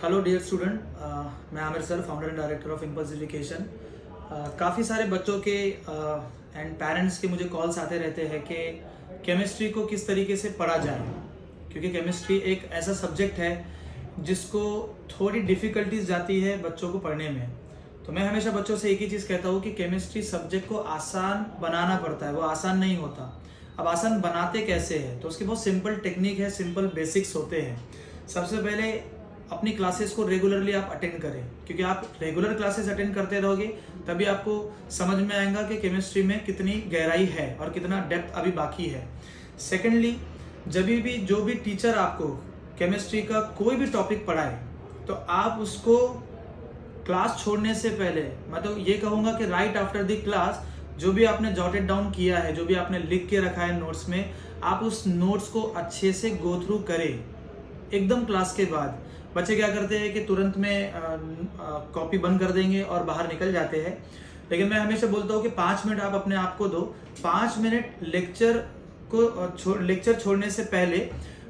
Hello dear student, मैं Aamir sir, founder and director of impulse education. काफ़ी सारे बच्चों के एंड पेरेंट्स के मुझे कॉल्स आते रहते हैं कि केमिस्ट्री को किस तरीके से पढ़ा जाए, क्योंकि केमिस्ट्री एक ऐसा सब्जेक्ट है जिसको थोड़ी डिफ़िकल्टीज जाती है बच्चों को पढ़ने में। तो मैं हमेशा बच्चों से एक ही चीज़ कहता हूँ कि केमिस्ट्री सब्जेक्ट को आसान बनाना पड़ता है, वो आसान नहीं होता। अब आसान बनाते कैसे हैं, तो उसकी बहुत सिंपल टेक्निक है, सिंपल बेसिक्स होते हैं। सबसे पहले अपनी क्लासेस को रेगुलरली आप अटेंड करें, क्योंकि आप रेगुलर क्लासेस अटेंड करते रहोगे तभी आपको समझ में आएगा कि केमिस्ट्री में कितनी गहराई है और कितना डेप्थ अभी बाकी है। सेकेंडली, जब भी जो भी टीचर आपको केमिस्ट्री का कोई भी टॉपिक पढ़ाए तो आप उसको क्लास छोड़ने से पहले, मैं तो ये कहूँगा कि राइट आफ्टर द क्लास जो भी आपने जॉटेड डाउन किया है, जो भी आपने लिख के रखा है नोट्स में, आप उस नोट्स को अच्छे से गो थ्रू करें एकदम क्लास के बाद। बच्चे क्या करते हैं कि तुरंत में कॉपी बंद कर देंगे और बाहर निकल जाते हैं, लेकिन मैं हमेशा बोलता हूँ कि 5 मिनट आप अपने आप को दो। 5 मिनट लेक्चर छोड़ने से पहले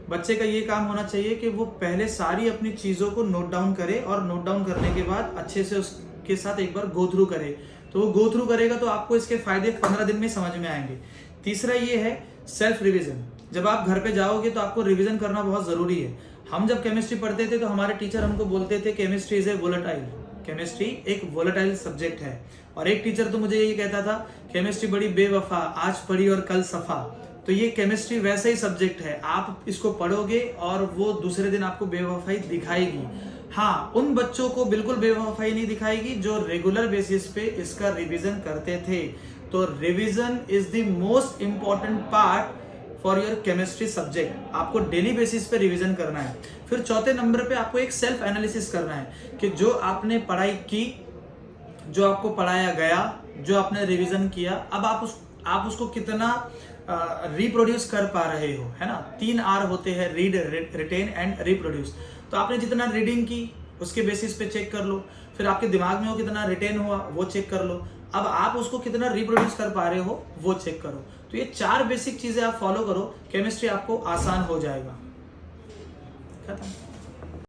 बच्चे का ये काम होना चाहिए कि वो पहले सारी अपनी चीज़ों को नोट डाउन करे और नोट डाउन करने के बाद अच्छे से उसके साथ एक बार गो थ्रू करे। तो वो गो थ्रू करेगा तो आपको इसके फायदे 15 दिन में समझ में आएंगे। तीसरा ये है सेल्फ रिविजन। जब आप घर पे जाओगे तो आपको रिविजन करना बहुत ज़रूरी है। हम जब केमिस्ट्री पढ़ते थे तो हमारे टीचर हमको बोलते थे chemistry is a volatile, chemistry एक वोलेटाइल सब्जेक्ट है। और एक टीचर तो मुझे ये कहता था केमिस्ट्री बड़ी बेवफा, आज पढ़ी और कल सफा। तो ये केमिस्ट्री वैसा ही सब्जेक्ट है, आप इसको पढ़ोगे और वो दूसरे दिन आपको बेवफाई दिखाएगी। हाँ, उन बच्चों को बिल्कुल बेवफाई नहीं दिखाएगी जो रेगुलर बेसिस पे इसका रिवीजन करते थे। तो revision is the most important part for your chemistry subject. आपको डेली बेसिस पे रिवीजन करना है। फिर चौथे नंबर पे आपको एक सेल्फ एनालिसिस करना है कि जो आपने पढ़ाई की, जो आपको पढ़ाया गया, जो आपने रिवीजन किया, अब आप उसको कितना रिप्रोड्यूस कर पा रहे हो, है ना। 3 R होते हैं, रीड, रिटेन एंड रिप्रोड्यूस। तो आपने जितना रीडिंग की उसके बेसिस पे चेक कर लो, फिर आपके दिमाग में वो कितना रिटेन हुआ वो चेक कर लो, अब आप उसको कितना रिप्रोड्यूस कर पा रहे हो वो चेक करो। तो ये 4 बेसिक चीजें आप फॉलो करो, केमिस्ट्री आपको आसान हो जाएगा। खत्म।